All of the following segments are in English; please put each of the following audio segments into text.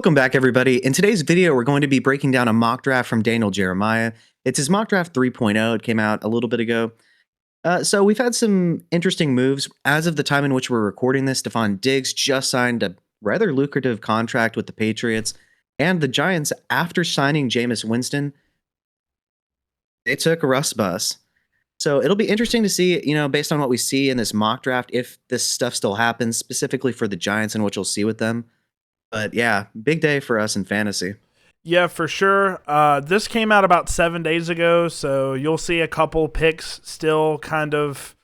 Welcome back, everybody. In today's video, we're going to be breaking down a mock draft from Daniel Jeremiah. It's his mock draft 3.0. It came out a little bit ago. So we've had some interesting moves. As of the time in which we're recording this, Stephon Diggs just signed a rather lucrative contract with the Patriots. And the Giants, after signing Jameis Winston, they took Russ Bus. So it'll be interesting to see, based on what we see in this mock draft, if this stuff still happens, specifically for the Giants and what you'll see with them. But yeah, big day for us in fantasy. Yeah, for sure. This came out about 7 days ago, so you'll see a couple picks still kind of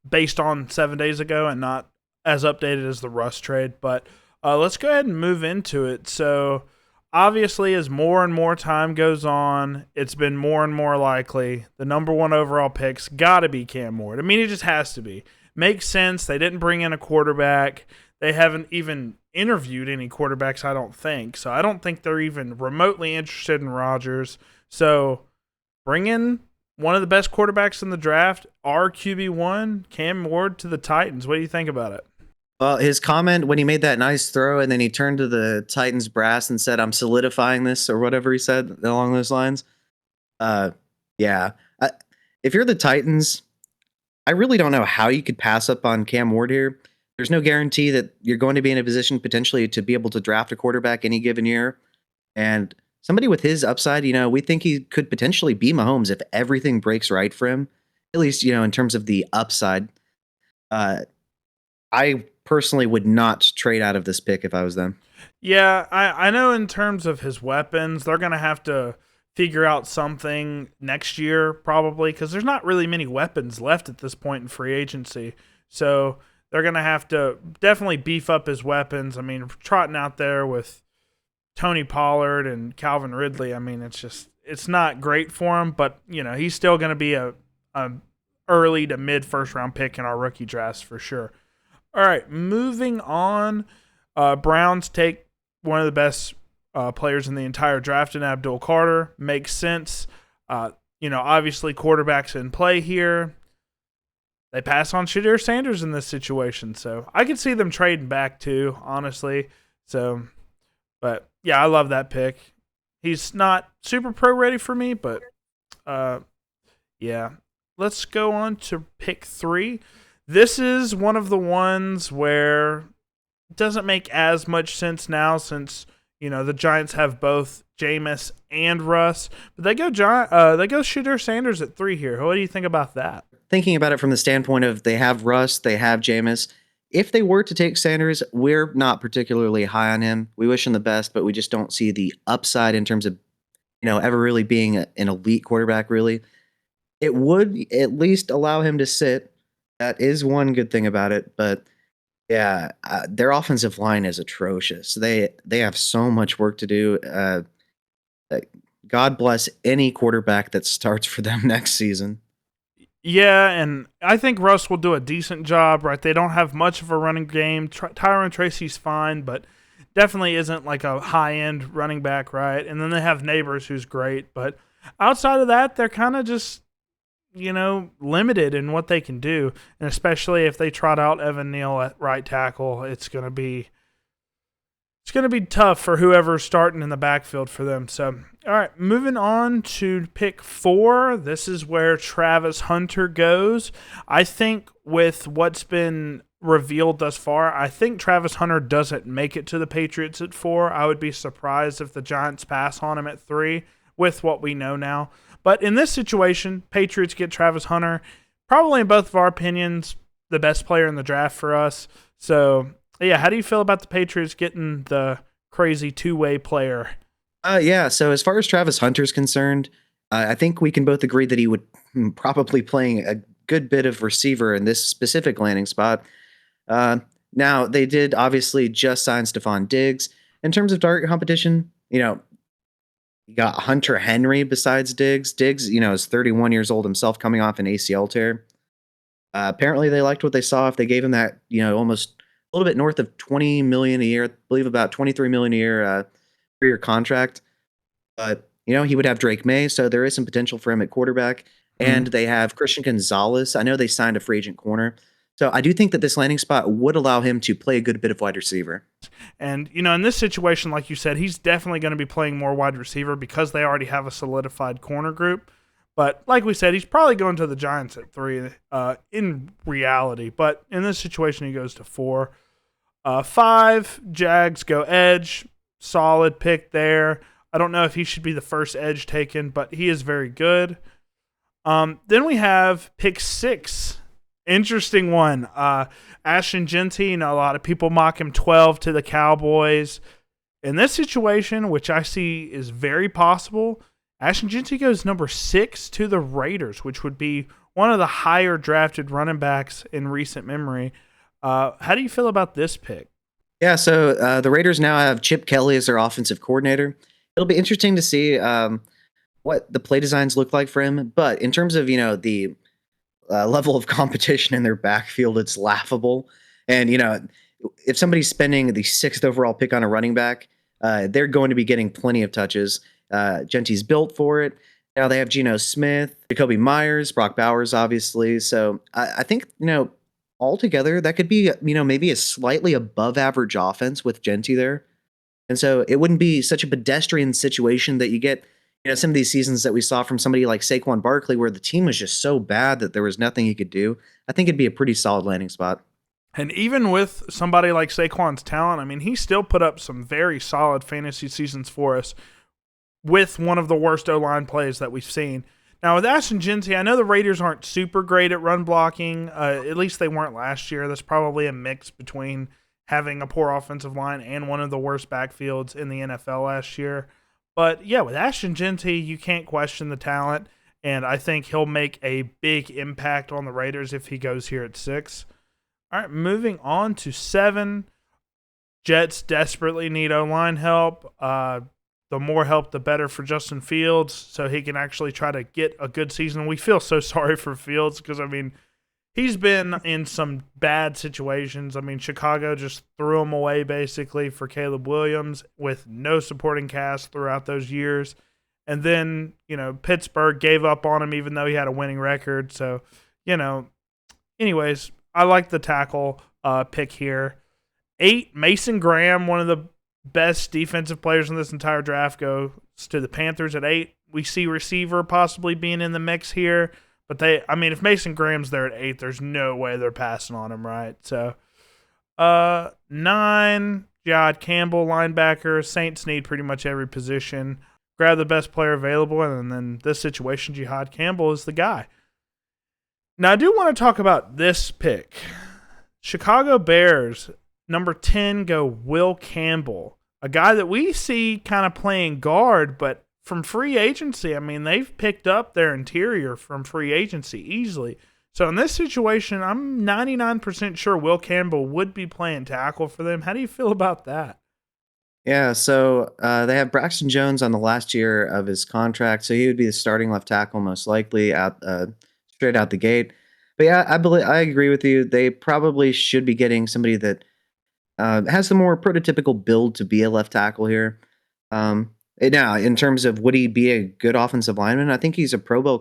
based on 7 days ago and not as updated as the Russ trade. But let's go ahead and move into it. So obviously, as more and more time goes on, it's been more and more likely the number one overall pick's got to be Cam Ward. I mean, it just has to be. Makes sense. They didn't bring in a quarterback. They haven't even interviewed any quarterbacks, I don't think. So I don't think they're even remotely interested in Rodgers. So bring in one of the best quarterbacks in the draft, our QB1, Cam Ward, to the Titans. What do you think about it? Well, his comment when he made that nice throw and then he turned to the Titans brass and said, "I'm solidifying this," or whatever he said along those lines. Yeah. If you're the Titans, I really don't know how you could pass up on Cam Ward here. There's no guarantee that you're going to be in a position potentially to be able to draft a quarterback any given year. And somebody with his upside, we think he could potentially be Mahomes if everything breaks right for him, at least, in terms of the upside. I personally would not trade out of this pick if I was them. Yeah, I know in terms of his weapons, they're going to have to figure out something next year probably because there's not really many weapons left at this point in free agency. So they're going to have to definitely beef up his weapons. I mean, trotting out there with Tony Pollard and Calvin Ridley, I mean, it's not great for him, but, he's still going to be a early to mid first round pick in our rookie drafts for sure. All right, moving on. Browns take one of the best players in the entire draft in Abdul Carter. Makes sense. Obviously quarterbacks in play here. They pass on Shadir Sanders in this situation, so I could see them trading back too, honestly. So, but yeah, I love that pick. He's not super pro ready for me, but yeah. Let's go on to pick 3. This is one of the ones where it doesn't make as much sense now since the Giants have both Jameis and Russ, but they go Shadir Sanders at 3 here. What do you think about that? Thinking about it from the standpoint of they have Russ, they have Jameis. If they were to take Sanders, we're not particularly high on him. We wish him the best, but we just don't see the upside in terms of, ever really being an elite quarterback, really. It would at least allow him to sit. That is one good thing about it, but yeah, their offensive line is atrocious. They have so much work to do. God bless any quarterback that starts for them next season. Yeah, and I think Russ will do a decent job, right? They don't have much of a running game. Tyron Tracy's fine, but definitely isn't like a high-end running back, right? And then they have Neighbors, who's great. But outside of that, they're kind of just, limited in what they can do. And especially if they trot out Evan Neal at right tackle, it's going to be tough for whoever's starting in the backfield for them. So, all right, moving on to pick 4. This is where Travis Hunter goes. I think with what's been revealed thus far, I think Travis Hunter doesn't make it to the Patriots at 4. I would be surprised if the Giants pass on him at 3 with what we know now. But in this situation, Patriots get Travis Hunter, probably in both of our opinions, the best player in the draft for us. So, yeah, how do you feel about the Patriots getting the crazy two-way player? Yeah, so as far as Travis Hunter's concerned, I think we can both agree that he would probably playing a good bit of receiver in this specific landing spot. Now, they did obviously just sign Stephon Diggs. In terms of target competition, you got Hunter Henry besides Diggs. Diggs, is 31 years old himself, coming off an ACL tear. Apparently, they liked what they saw. If they gave him that, almost a little bit north of $20 million a year, I believe about $23 million a year, 3-year contract. But he would have Drake May, so there is some potential for him at quarterback. And they have Christian Gonzalez. I know they signed a free agent corner, So I do think that this landing spot would allow him to play a good bit of wide receiver. And, in this situation, like you said, he's definitely going to be playing more wide receiver because they already have a solidified corner group. But like we said, he's probably going to the Giants at 3 in reality. But in this situation, he goes to 4. 5, Jags go edge. Solid pick there. I don't know if he should be the first edge taken, but he is very good. Then we have pick 6. Interesting one. Ashton Genty, a lot of people mock him 12 to the Cowboys. In this situation, which I see is very possible, Ashton Genty goes number 6 to the Raiders, which would be one of the higher drafted running backs in recent memory. How do you feel about this pick? Yeah, so the Raiders now have Chip Kelly as their offensive coordinator. It'll be interesting to see what the play designs look like for him. But in terms of the level of competition in their backfield, it's laughable. And if somebody's spending the 6th overall pick on a running back, they're going to be getting plenty of touches. Genty's built for it. Now they have Geno Smith, Jacoby Myers, Brock Bowers, obviously. So I think altogether that could be maybe a slightly above average offense with Genty there. And so it wouldn't be such a pedestrian situation that you get, some of these seasons that we saw from somebody like Saquon Barkley, where the team was just so bad that there was nothing he could do. I think it'd be a pretty solid landing spot. And even with somebody like Saquon's talent, I mean, he still put up some very solid fantasy seasons for us with one of the worst O-line plays that we've seen. Now, with Ashton Genty, I know the Raiders aren't super great at run blocking. At least they weren't last year. That's probably a mix between having a poor offensive line and one of the worst backfields in the NFL last year. But, yeah, with Ashton Genty, you can't question the talent, and I think he'll make a big impact on the Raiders if he goes here at 6. All right, moving on to 7. Jets desperately need O-line help. The more help, the better for Justin Fields, so he can actually try to get a good season. We feel so sorry for Fields because, he's been in some bad situations. Chicago just threw him away basically for Caleb Williams with no supporting cast throughout those years. And then, Pittsburgh gave up on him even though he had a winning record. So, anyways, I like the tackle pick here. 8, Mason Graham, one of the best defensive players in this entire draft, goes to the Panthers at 8. We see receiver possibly being in the mix here. But if Mason Graham's there at 8, there's no way they're passing on him, right? So, 9, Jihad Campbell, linebacker. Saints need pretty much every position. Grab the best player available, and then this situation, Jihad Campbell is the guy. Now, I do want to talk about this pick. Chicago Bears, number 10, go Will Campbell, a guy that we see kind of playing guard, but from free agency, they've picked up their interior from free agency easily. So in this situation, I'm 99% sure Will Campbell would be playing tackle for them. How do you feel about that? Yeah, so they have Braxton Jones on the last year of his contract, so he would be the starting left tackle most likely out straight out the gate. But yeah, I agree with you. They probably should be getting somebody that has the more prototypical build to be a left tackle here. Now, in terms of would he be a good offensive lineman, I think he's a Pro Bowl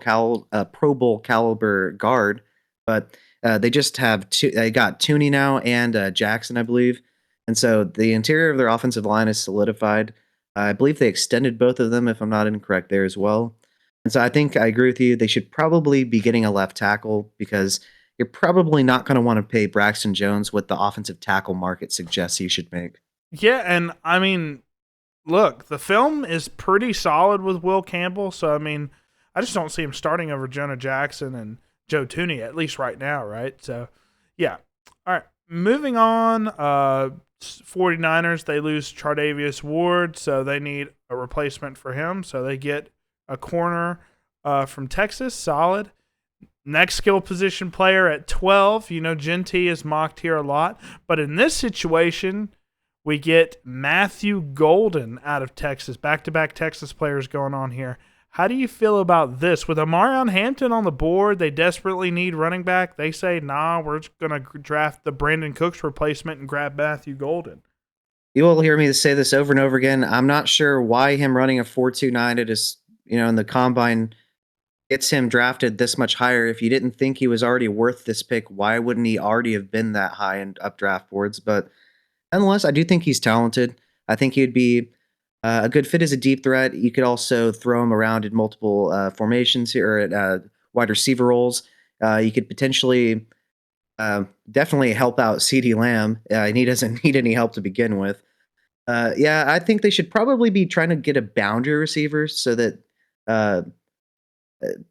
caliber guard. But they just have they got Tooney now and Jackson, I believe, and so the interior of their offensive line is solidified. I believe they extended both of them, if I'm not incorrect there as well. And so I think I agree with you. They should probably be getting a left tackle because you're probably not going to want to pay Braxton Jones what the offensive tackle market suggests he should make. Yeah, and look, the film is pretty solid with Will Campbell, so I just don't see him starting over Jonah Jackson and Joe Tooney, at least right now, right? So, yeah. All right, moving on. 49ers, they lose Chardavius Ward, so they need a replacement for him, so they get a corner from Texas, solid. Next skill position player at 12. Genty is mocked here a lot, but in this situation, we get Matthew Golden out of Texas. Back-to-back Texas players going on here. How do you feel about this? With Amarion Hampton on the board, they desperately need running back. They say, nah, we're just going to draft the Brandon Cooks replacement and grab Matthew Golden. You will hear me say this over and over again. I'm not sure why him running a 4.29 at his, in the combine gets him drafted this much higher. If you didn't think he was already worth this pick, why wouldn't he already have been that high in up draft boards? But nonetheless, I do think he's talented. I think he'd be a good fit as a deep threat. You could also throw him around in multiple formations here or at wide receiver roles. You could potentially definitely help out CeeDee Lamb, and he doesn't need any help to begin with. Yeah, I think they should probably be trying to get a boundary receiver so that uh,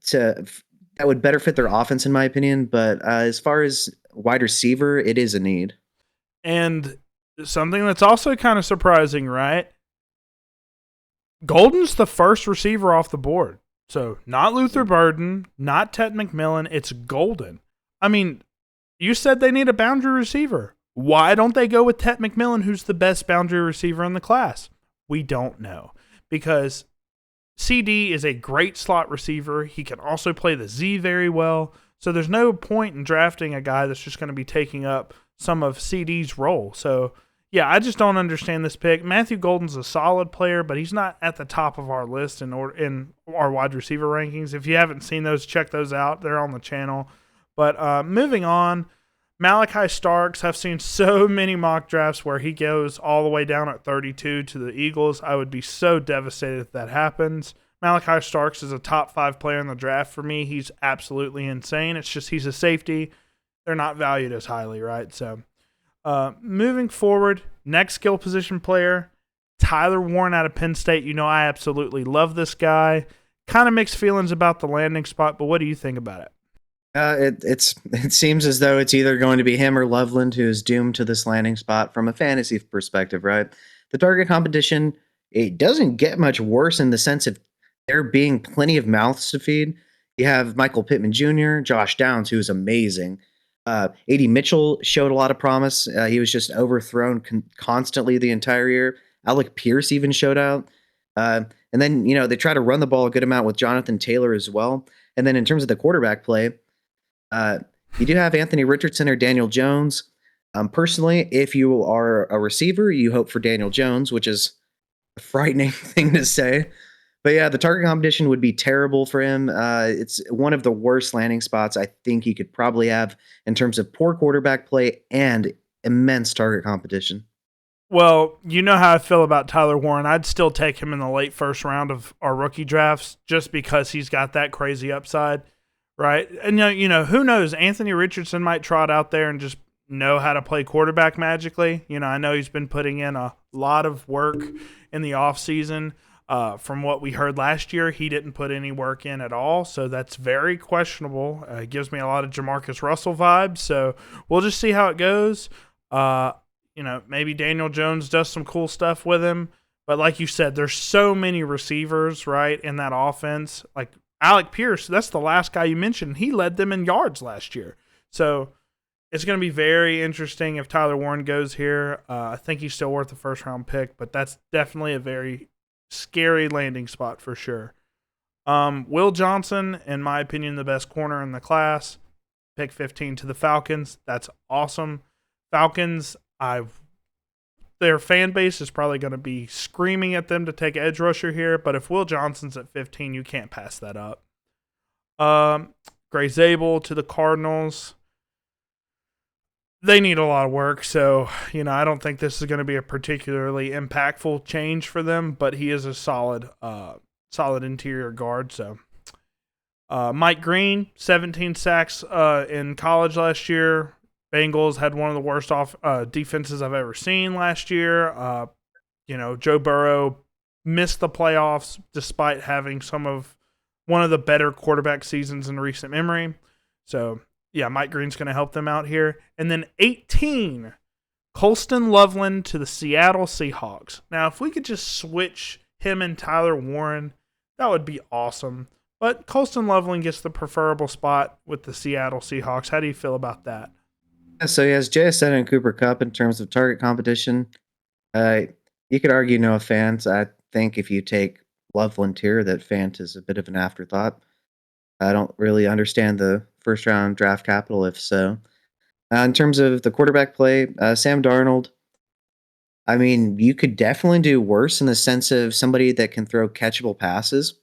to that would better fit their offense, in my opinion. But as far as wide receiver, it is a need. And something that's also kind of surprising, right? Golden's the first receiver off the board. So not Luther Burden, not Ted McMillan, it's Golden. I mean, you said they need a boundary receiver. Why don't they go with Ted McMillan, who's the best boundary receiver in the class? We don't know. Because CD is a great slot receiver. He can also play the Z very well. So there's no point in drafting a guy that's just going to be taking up some of CD's role. So, yeah, I just don't understand this pick. Matthew Golden's a solid player, but he's not at the top of our list in our wide receiver rankings. If you haven't seen those, check those out. They're on the channel. But moving on, Malachi Starks. I've seen so many mock drafts where he goes all the way down at 32 to the Eagles. I would be so devastated if that happens. Malachi Starks is a top 5 player in the draft for me. He's absolutely insane. It's just he's a safety. They're not valued as highly, right? So moving forward, next skill position player, Tyler Warren out of Penn State. You know I absolutely love this guy. Kind of mixed feelings about the landing spot, but what do you think about it? It seems as though it's either going to be him or Loveland who is doomed to this landing spot from a fantasy perspective, right? The target competition, it doesn't get much worse in the sense of there being plenty of mouths to feed. You have Michael Pittman Jr., Josh Downs, who is amazing. A.D. Mitchell showed a lot of promise. He was just overthrown constantly the entire year. Alec Pierce even showed out. And then, they try to run the ball a good amount with Jonathan Taylor as well. And then in terms of the quarterback play, uh, you do have Anthony Richardson or Daniel Jones. Personally, if you are a receiver, you hope for Daniel Jones, which is a frightening thing to say. But yeah, the target competition would be terrible for him. It's one of the worst landing spots I think you could probably have in terms of poor quarterback play and immense target competition. Well, you know how I feel about Tyler Warren. I'd still take him in the late first round of our rookie drafts just because he's got that crazy upside, right? And who knows? Anthony Richardson might trot out there and just know how to play quarterback magically. I know he's been putting in a lot of work in the offseason. From what we heard last year, he didn't put any work in at all, so that's very questionable. It gives me a lot of Jamarcus Russell vibes, so we'll just see how it goes. Maybe Daniel Jones does some cool stuff with him, but like you said, there's so many receivers, right, in that offense. Like Alec Pierce, that's the last guy you mentioned. He led them in yards last year, so it's going to be very interesting if Tyler Warren goes here. I think he's still worth a first-round pick, but that's definitely a very scary landing spot for sure. Will Johnson, in my opinion, the best corner in the class. Pick 15 to the Falcons. That's awesome. Falcons, their fan base is probably going to be screaming at them to take edge rusher here, but if Will Johnson's at 15, you can't pass that up. Gray Zabel to the Cardinals. They need a lot of work, so I don't think this is going to be a particularly impactful change for them. But he is a solid interior guard. So, Mike Green, 17 sacks in college last year. Bengals had one of the worst defenses I've ever seen last year. Joe Burrow missed the playoffs despite having one of the better quarterback seasons in recent memory. So, yeah, Mike Green's going to help them out here. And then 18, Colston Loveland to the Seattle Seahawks. Now, if we could just switch him and Tyler Warren, that would be awesome. But Colston Loveland gets the preferable spot with the Seattle Seahawks. How do you feel about that? So he has JSN and Cooper Cup in terms of target competition. You could argue Noah Fant. I think if you take Loveland here, that Fant is a bit of an afterthought. I don't really understand the first round draft capital, if so. In terms of the quarterback play, Sam Darnold, I mean, you could definitely do worse in the sense of somebody that can throw catchable passes.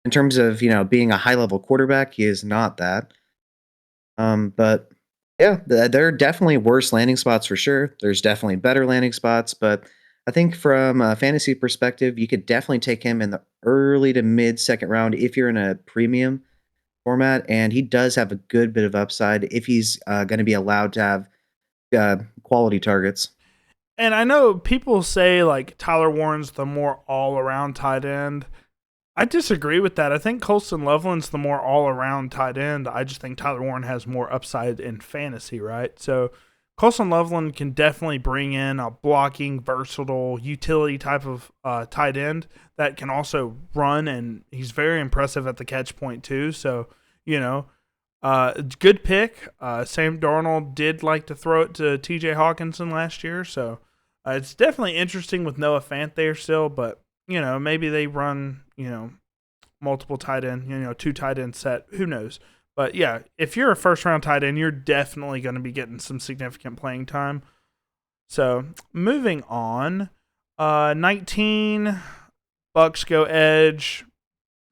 In terms of, being a high level quarterback, he is not that. But yeah, there are definitely worse landing spots for sure. There's definitely better landing spots, but I think from a fantasy perspective, you could definitely take him in the early to mid second round if you're in a premium format, and he does have a good bit of upside if he's going to be allowed to have quality targets. And I know people say like Tyler Warren's the more all around tight end. I disagree with that. I think Colston Loveland's the more all around tight end. I just think Tyler Warren has more upside in fantasy, right? So Colston Loveland can definitely bring in a blocking, versatile, utility type of tight end that can also run, and he's very impressive at the catch point too. So, you know, good pick. Sam Darnold did like to throw it to T.J. Hawkinson last year, so it's definitely interesting with Noah Fant there still. But maybe they run multiple tight end, two tight end set. Who knows? But yeah, if you're a first round tight end, you're definitely going to be getting some significant playing time. So moving on, 19 Bucks go edge.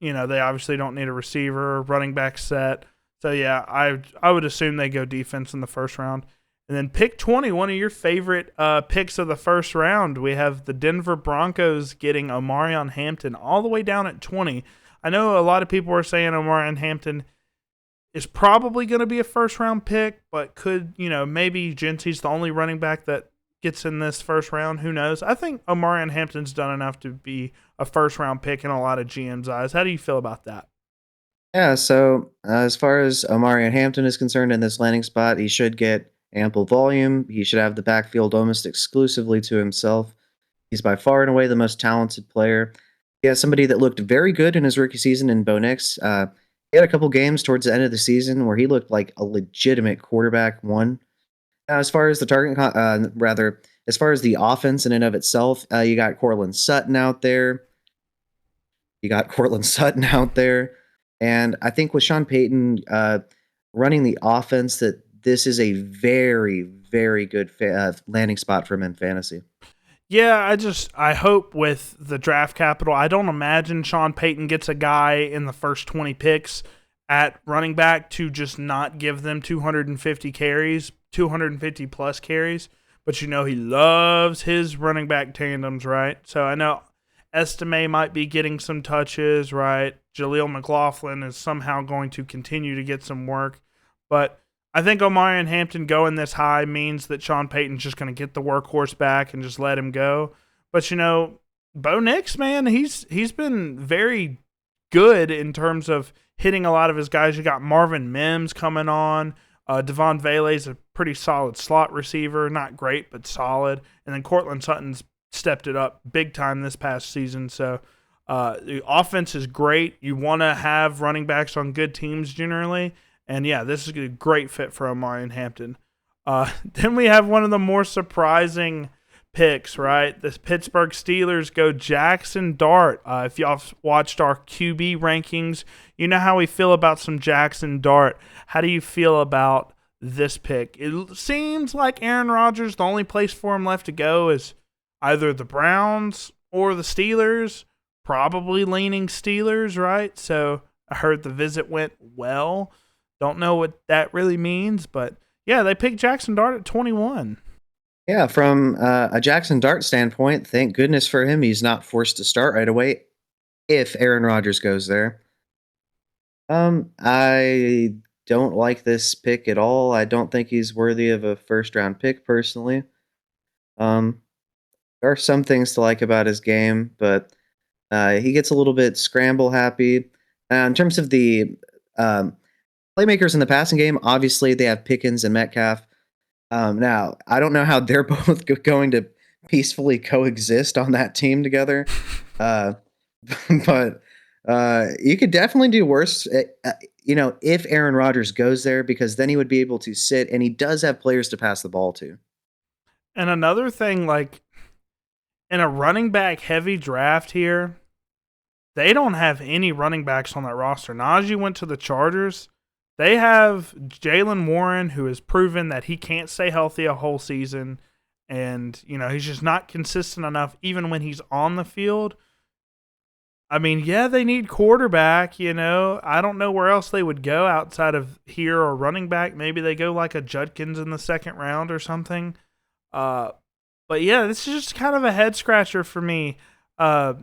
They obviously don't need a receiver, running back set. So yeah, I would assume they go defense in the first round. And then pick 20, one of your favorite picks of the first round. We have the Denver Broncos getting Omarion Hampton all the way down at 20. I know a lot of people are saying Omarion Hampton is probably going to be a first round pick, but could, maybe Genty's the only running back that gets in this first round. Who knows? I think Omarion Hampton's done enough to be a first round pick in a lot of GM's eyes. How do you feel about that? Yeah, so as far as Omarion Hampton is concerned in this landing spot, he should get ample volume. He should have the backfield almost exclusively to himself. He's by far and away the most talented player. He has somebody that looked very good in his rookie season in Bo Nix. He had a couple games towards the end of the season where he looked like a legitimate quarterback one. As far as the as far as the offense in and of itself, you got Cortland Sutton out there. You got Cortland Sutton out there. And I think with Sean Payton running the offense, that this is a very, very good landing spot for him in fantasy. Yeah, I hope with the draft capital, I don't imagine Sean Payton gets a guy in the first 20 picks at running back to just not give them 250 carries, 250 plus carries. But he loves his running back tandems, right? So I know Estime might be getting some touches, right? Jaleel McLaughlin is somehow going to continue to get some work. But I think Omarion Hampton going this high means that Sean Payton's just going to get the workhorse back and just let him go. But Bo Nix, man, he's been very good in terms of hitting a lot of his guys. You got Marvin Mims coming on. Devon Vele's a pretty solid slot receiver, not great but solid. And then Cortland Sutton's stepped it up big time this past season. So the offense is great. You want to have running backs on good teams generally. And yeah, this is a great fit for Omarion Hampton. Then we have one of the more surprising picks, right? The Pittsburgh Steelers go Jackson Dart. If y'all watched our QB rankings, you know how we feel about some Jackson Dart. How do you feel about this pick? It seems like Aaron Rodgers, the only place for him left to go is either the Browns or the Steelers. Probably leaning Steelers, right? So I heard the visit went well. Don't know what that really means, but yeah, they picked Jackson Dart at 21. Yeah, from a Jackson Dart standpoint, thank goodness for him, he's not forced to start right away if Aaron Rodgers goes there. I don't like this pick at all. I don't think he's worthy of a first round pick personally. Um, there are some things to like about his game, but he gets a little bit scramble happy. In terms of the playmakers in the passing game, obviously they have Pickens and Metcalf. Now, I don't know how they're both going to peacefully coexist on that team together, uh, but you could definitely do worse. If Aaron Rodgers goes there, because then he would be able to sit, and he does have players to pass the ball to. And another thing, like in a running back heavy draft here, they don't have any running backs on that roster. Najee went to the Chargers. They have Jalen Warren, who has proven that he can't stay healthy a whole season. And, he's just not consistent enough even when he's on the field. I mean, yeah, they need quarterback, I don't know where else they would go outside of here or running back. Maybe they go like a Judkins in the second round or something. Uh, but yeah, this is just kind of a head scratcher for me. Uh,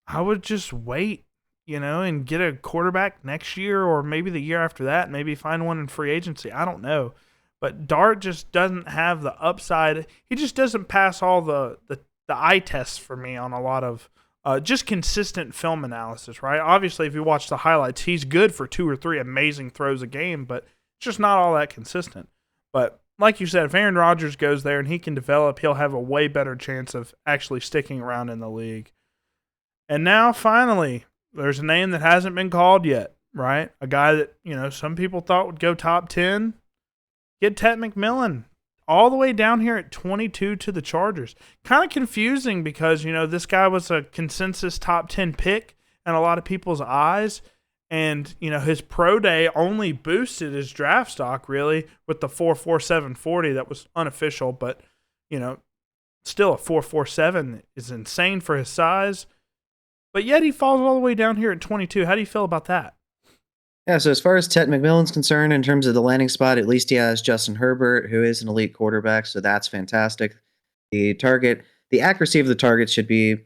I would just wait, and get a quarterback next year or maybe the year after that. Maybe find one in free agency. I don't know. But Dart just doesn't have the upside. He just doesn't pass all the eye tests for me on a lot of just consistent film analysis, right? Obviously, if you watch the highlights, he's good for 2 or 3 amazing throws a game, but it's just not all that consistent. But like you said, if Aaron Rodgers goes there and he can develop, he'll have a way better chance of actually sticking around in the league. And now, finally, there's a name that hasn't been called yet, right? A guy that, some people thought would go top 10. Get Ted McMillan all the way down here at 22 to the Chargers. Kind of confusing because, this guy was a consensus top 10 pick in a lot of people's eyes. And, his pro day only boosted his draft stock, really, with the 4.4740 that was unofficial. But, still a 4.47 is insane for his size. But yet he falls all the way down here at 22. How do you feel about that? Yeah, so as far as Ted McMillan's concerned, in terms of the landing spot, at least he has Justin Herbert, who is an elite quarterback, so that's fantastic. The accuracy of the target should be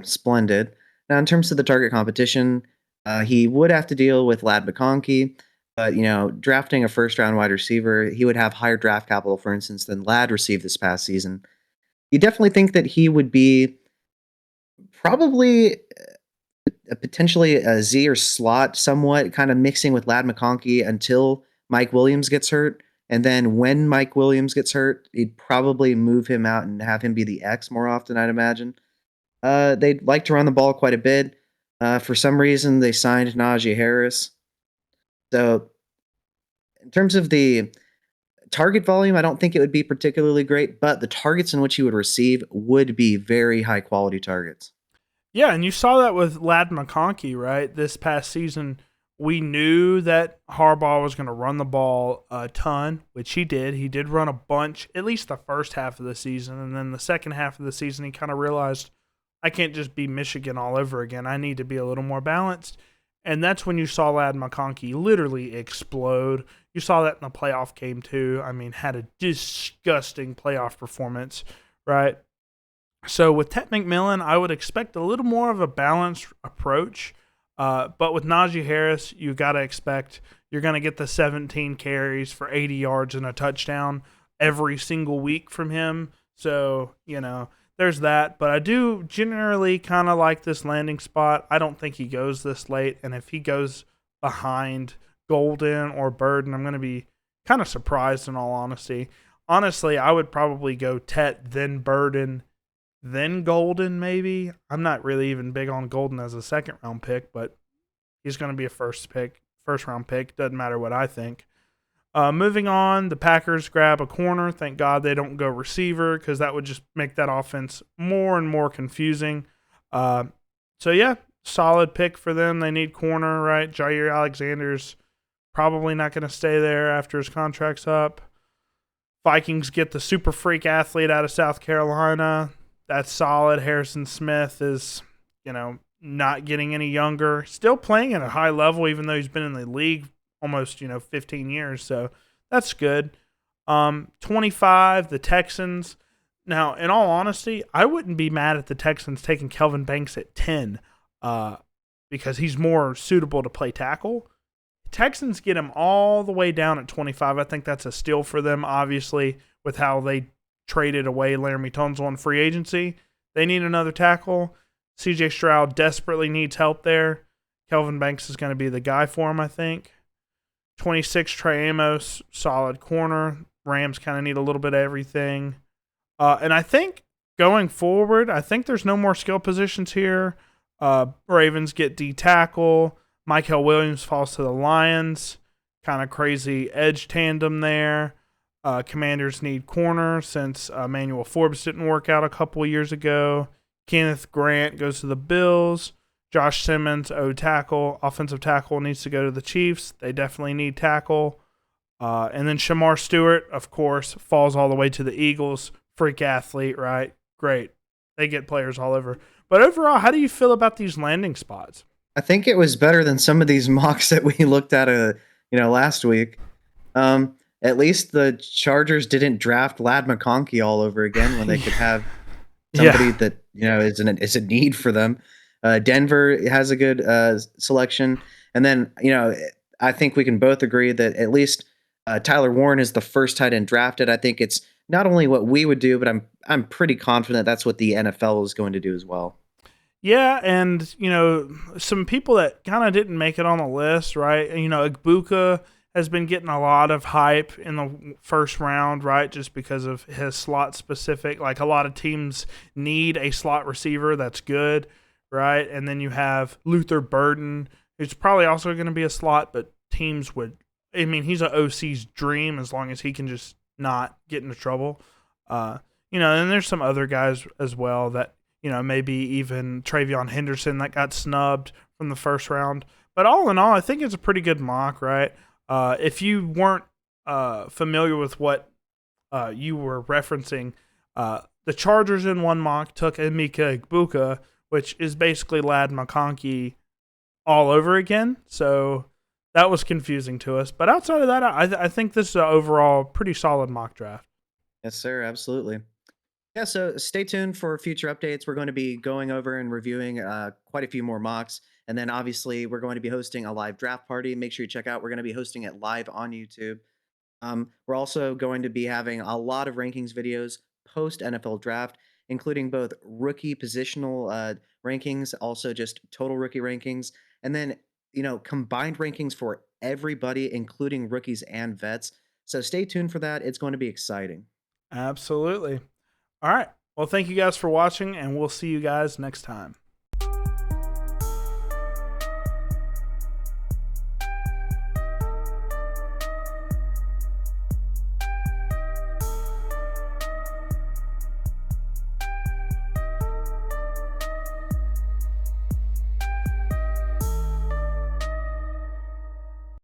splendid. Now, in terms of the target competition, he would have to deal with Lad McConkey, but drafting a first-round wide receiver, he would have higher draft capital, for instance, than Lad received this past season. You definitely think that he would be probably potentially a Z or slot, somewhat kind of mixing with Lad McConkey until Mike Williams gets hurt. And then when Mike Williams gets hurt, he'd probably move him out and have him be the X more often, I'd imagine. They'd like to run the ball quite a bit. For some reason, they signed Najee Harris. So, in terms of the target volume, I don't think it would be particularly great, but the targets in which he would receive would be very high quality targets. Yeah, and you saw that with Lad McConkey, right? This past season, we knew that Harbaugh was going to run the ball a ton, which he did. He did run a bunch, at least the first half of the season. And then the second half of the season, he kind of realized, I can't just be Michigan all over again. I need to be a little more balanced. And that's when you saw Lad McConkey literally explode. You saw that in the playoff game, too. I mean, had a disgusting playoff performance, right? So with Ted McMillan, I would expect a little more of a balanced approach. But with Najee Harris, you got to expect you're going to get the 17 carries for 80 yards and a touchdown every single week from him. So, there's that. But I do generally kind of like this landing spot. I don't think he goes this late. And if he goes behind Golden or Burden, I'm going to be kind of surprised in all honesty. Honestly, I would probably go Tet, then Burden, then Golden, maybe. I'm not really even big on Golden as a second round pick, but he's going to be a first round pick. Doesn't matter what I think. Moving on, the Packers grab a corner. Thank God they don't go receiver because that would just make that offense more and more confusing. So, yeah, solid pick for them. They need corner, right? Jair Alexander's probably not going to stay there after his contract's up. Vikings get the super freak athlete out of South Carolina. That's solid. Harrison Smith is, not getting any younger. Still playing at a high level, even though he's been in the league almost, 15 years. So that's good. 25, the Texans. Now, in all honesty, I wouldn't be mad at the Texans taking Kelvin Banks at 10 because he's more suitable to play tackle. Texans get him all the way down at 25. I think that's a steal for them, obviously, with how they traded away Laramie Tunsil in free agency. They need another tackle. CJ Stroud desperately needs help there. Kelvin Banks is going to be the guy for him, I think. 26, Trey Amos, solid corner. Rams kind of need a little bit of everything. And I think going forward, I think there's no more skill positions here. Ravens get D tackle. Michael Williams falls to the Lions. Kind of crazy edge tandem there. Commanders need corner since Emmanuel Forbes didn't work out a couple of years ago. Kenneth Grant goes to the Bills. Josh Simmons, tackle. Offensive tackle needs to go to the Chiefs. They definitely need tackle. And then Shamar Stewart, of course, falls all the way to the Eagles. Freak athlete, right? Great. They get players all over. But overall, how do you feel about these landing spots? I think it was better than some of these mocks that we looked at, last week. At least the Chargers didn't draft Lad McConkey all over again when they could have somebody Yeah. that is a need for them. Denver has a good selection, and then I think we can both agree that at least Tyler Warren is the first tight end drafted. I think it's not only what we would do, but I'm pretty confident that's what the NFL is going to do as well. Yeah, and some people that kind of didn't make it on the list, right? Igbuka has been getting a lot of hype in the first round, right? Just because of his slot specific. Like a lot of teams need a slot receiver that's good, right? And then you have Luther Burden, who's probably also going to be a slot, but teams would. I mean, he's an OC's dream as long as he can just not get into trouble. And there's some other guys as well that maybe even Travion Henderson that got snubbed from the first round. But all in all, I think it's a pretty good mock, right? If you weren't familiar with what you were referencing, the Chargers in one mock took Emeka Egbuka, which is basically Lad McConkey all over again. So that was confusing to us. But outside of that, I think this is an overall pretty solid mock draft. Yes, sir. Absolutely. Yeah, so stay tuned for future updates. We're going to be going over and reviewing quite a few more mocks. And then obviously, we're going to be hosting a live draft party. Make sure you check out. We're going to be hosting it live on YouTube. We're also going to be having a lot of rankings videos post NFL draft, including both rookie positional rankings, also just total rookie rankings, and then, combined rankings for everybody, including rookies and vets. So stay tuned for that. It's going to be exciting. Absolutely. All right. Well, thank you guys for watching, and we'll see you guys next time.